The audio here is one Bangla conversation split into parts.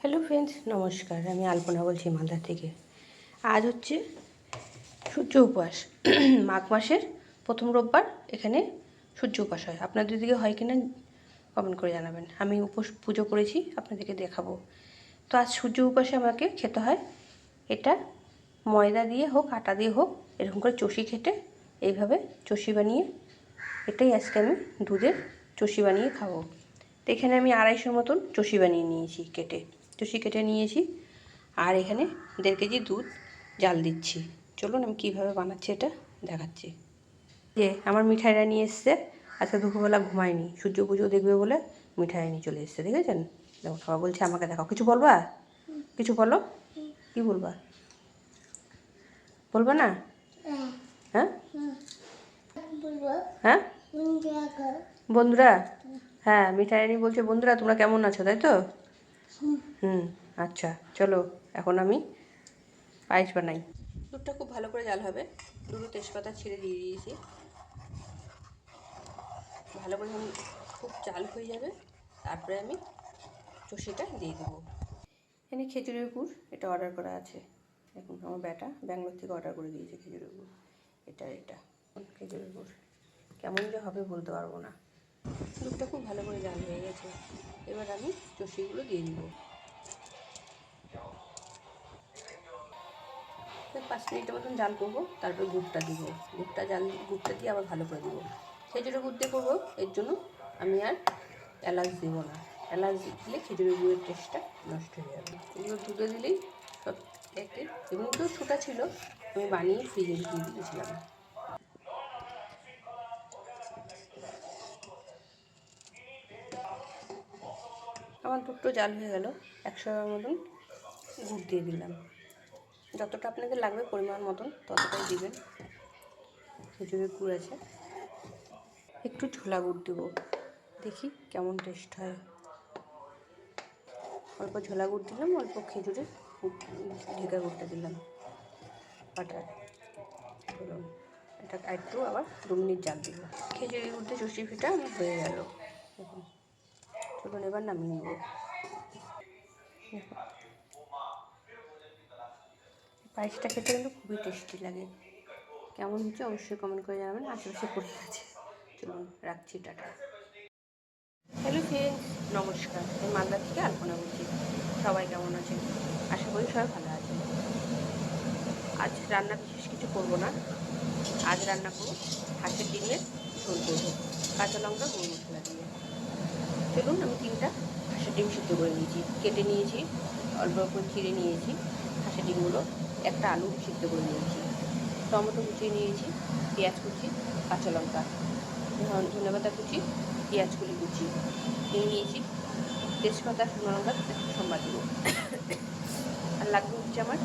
হ্যালো ফ্রেন্ডস, নমস্কার। আমি আলপনা বলছি মালদা থেকে। আজ হচ্ছে সূর্য উপাস। মাঘ মাসের প্রথম রোববার এখানে সূর্য উপাস হয়। আপনাদের দিকে হয় কিনা কমেন্ট করে জানাবেন। আমি উপোস পুজো করেছি, আপনাদেরকে দেখাবো। তো আজ সূর্য উপাসে আমাকে খেতে হয় এটা ময়দা দিয়ে হোক আটা দিয়ে হোক, এরকম করে চষি খেটে এইভাবে চষি বানিয়ে, এটাই আজকে আমি দুধের চষি বানিয়ে খাবো। তো এখানে আমি 250 মতন চষি বানিয়ে নিয়েছি, চষি কেটে নিয়েছি। আর এখানে 1.5 কেজি দুধ জাল দিচ্ছি। চলুন আমি কীভাবে বানাচ্ছি এটা দেখাচ্ছি। যে আমার মিঠাইরা নিয়ে এসছে, আজকে দুপুরবেলা ঘুমায়নি, সূর্য পুজো দেখবে বলে মিঠাই নিয়ে চলে এসছে, দেখেছেন? দেখো সবাই বলছে আমাকে দেখাও, কিছু বলবা? কিছু বলো, কি বলবা? বলবা না? হ্যাঁ হ্যাঁ বন্ধুরা, হ্যাঁ মিঠাইরানি বলছে বন্ধুরা তোমরা কেমন আছো, তাই তো? আচ্ছা চলো এখন আমি পায়েস বানাই। দুধটা খুব ভালো করে জাল হবে। দুটো তেজপাতা ছিঁড়ে দিয়ে দিয়েছি। ভালো করে যখন খুব জাল হয়ে যাবে তারপরে আমি চষিটা দিয়ে দেবো। এখানে খেজুরের গুড়, এটা অর্ডার করা আছে। এখন আমার বেটা ব্যাঙ্গালোর থেকে অর্ডার করে দিয়েছে খেজুরের গুড়। এটা খেজুরের গুড় কেমন যে হবে বলতে পারবো না। দুধটা খুব ভালো করে জাল হয়ে গেছে। এবার আমি চষিগুলো দিয়ে দিব। 5 মিনিটের মতন জাল করবো, তারপরে গুড়টা দিব। গুড়টা দিয়ে আবার ভালো করে দিব। খেজুরের গুড় দিয়ে করবো, এর জন্য আমি আর এলাচ দিব না। এলাচ দিলে খেজুরের গুড়ের টেস্টটা নষ্ট হয়ে যাবে। এগুলো দুধে দিলেই সব একে এমনিতেও ছোটা ছিল, আমি বানিয়ে ফ্রিজে দিয়ে দিয়েছিলাম। আমার দুধটা জাল হয়ে গেল। 100 মতন গুড় দিয়ে দিলাম। যতটা আপনাদের লাগবে পরিমাণ মতন ততটাই দিবেন। খেজুরের গুড় আছে, একটু ছোলা গুড় দেবো, দেখি কেমন টেস্ট হয়। অল্প ছোলা গুড় দিলাম, অল্প খেজুরের ঢেকা গুড়টা দিলাম বাটার। চলুন এটা একটু আবার 2 মিনিট জাল দিব। খেজুরের গুড় দিয়ে চষি পিঠা আমার হয়ে গেল। দেখুন, চলুন এবার নামিয়ে নেব। পায়েসটা খেতে কিন্তু খুবই টেস্টি লাগে। কেমন হচ্ছে অবশ্যই কমেন্ট করে জানাবেন। আশেপাশে পড়ে আছে। চলুন রাখছি, টাটা। হ্যালো ফ্রেন্ডস, নমস্কার। আমি মালদা থেকে আলপনা বলছি। সবাই কেমন আছেন? আশা করি সবাই ভালো আছেন। আজ রান্না বিশেষ কিছু করব না। আজ রান্না করব হাঁসের ডিমের ঝোল করবো, কাঁচা লঙ্কা গুঁড়ো মশলা দিয়ে। চলুন আমি 3টা হাঁসের ডিম সিদ্ধ করে নিয়েছি, কেটে নিয়েছি, অল্প অল্প চিড়ে নিয়েছি হাঁসের ডিমগুলো। একটা আলু সিদ্ধ করে নিয়েছি, টমেটো কুচিয়ে নিয়েছি, পেঁয়াজ কুচি, কাঁচা লঙ্কা, ধনেপাতা কুচি, পেঁয়াজ কুচি নিয়েছি, তেজপাতা, শুকনো লঙ্কা সম্বাদ দেবো। আর লাগবে হচ্ছে আমার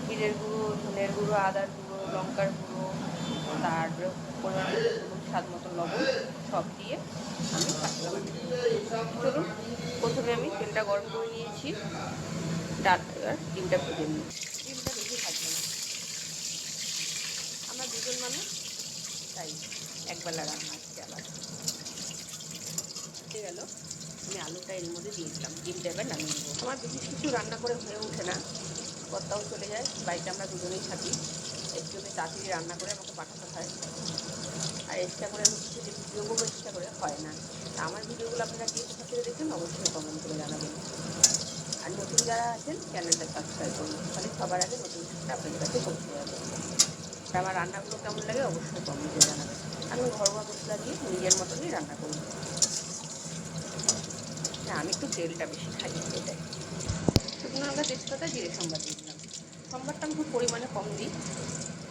জিরের গুঁড়ো, ধনের গুঁড়ো, আদার গুঁড়ো, লঙ্কার গুঁড়ো, তারপরে পরিমাণ মতো স্বাদ মতো লবণ, সব দিয়ে আমি কাটলাম। চলুন প্রথমে আমি তেলটা গরম করে নিয়েছি, এবার ডিমটা ভেজে নিই। ডিমটা বেশি ভাজবো না, আমরা 2জন মানুষ, তাই একবেলা রান্না আজকে আলাদা হয়ে গেল। আমি আলুটা এর মধ্যে দিয়ে দিলাম, ডিমটা এবার নামিয়ে নেবো। আমার বিশেষ কিছু রান্না করে হয়ে ওঠে না, কর্তাও চলে যায়, বাড়িতে আমরা 2জনেই থাকি। এর জন্য তাড়াতাড়ি রান্না করে আমাকে পাঠাতে হয়। আর এক্সট্রা করে আমি কিছু যে ভিডিও করবো এক্সট্রা করে হয় না। আমার ভিডিওগুলো আপনারা কে কোথা থেকে দেখবেন অবশ্যই কমেন্ট করে জানাবেন। আর নতুন যারা আছেন চ্যানেলটা সাবস্ক্রাইব করুন, তাহলে সবার আগে নোটিফিকেশনটা আপনাদের কাছে পৌঁছে যাবে। আর আমার রান্নাগুলো কেমন লাগে অবশ্যই কমেন্ট করে জানাবেন। আমি ঘরোয়া মশলা দিয়ে নিজের মতনই রান্না করি। হ্যাঁ, আমি একটু তেলটা বেশি খাই, এটাই। শুকনো লঙ্কা, তেজপাতা, জিরে সম্বাদ দিয়ে দিলাম। সম্বাদটা আমি খুব পরিমাণে কম দিই,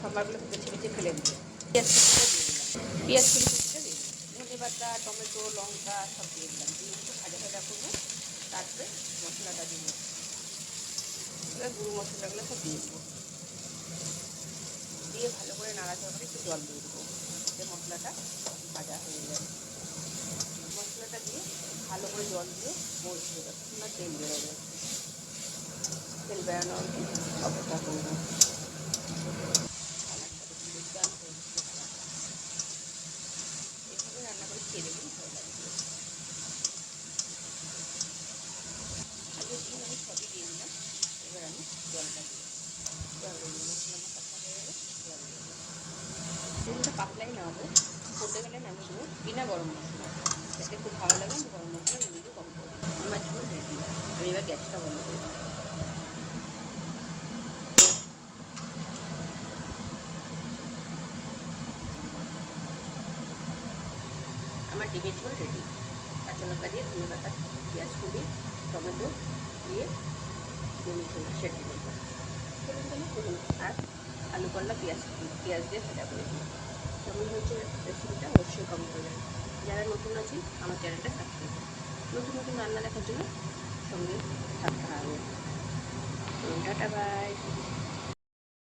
সম্বারগুলোকে বেছে বেছে ফেলে দিই। পেঁয়াজ কুচিটা দিয়ে দিলাম, ধনে পাতা, টমেটো, লঙ্কা সব দিয়ে দিলাম, দিয়ে একটু ভাজা ভাজা করবো। তারপরে মশলাটা দিব, এবার গুঁড়ো মশলাগুলো সব দিয়ে দেবো, দিয়ে ভালো করে নাড়াচাড়া করে একটু জল দিয়ে দেবো, যাতে মশলাটা ভাজা হয়ে যায়। মশলাটা দিয়ে ভালো করে জল দিয়ে মশলা যতক্ষণ তেল বেরোবে, তেল বেরোনো অবধি অপেক্ষা করবো। এভাবে রান্না করে খেয়ে দেখুন, ভালো লাগবে। আগে দিন আমি সবই বিনা গরম মশলা, যাতে খুব ভালো লাগে গরম মশলা একটু কম করে। আমার ঝোল রেডি। আমি এবার গ্যাসটা বন্ধ করে দিই। আমার ডিমের ঝোল রেডি। কাঁচা লঙ্কা দিয়ে, ধনে পাতা, পেঁয়াজ কুচি, টমেটো দিয়ে ডিমের ঝোল সেদ্ধ করবো। আর আলু করলা পেঁয়াজ দিয়ে ভাজা করে দিই। কেমন হয়েছে রেসিপিটা অবশ্যই কমেন্ট করবেন। যারা নতুন আছেন আমার চ্যানেলটা সাবস্ক্রাইব করুন। নতুন নতুন রান্না দেখার জন্য সঙ্গে থাকতে হবে। Tata bye.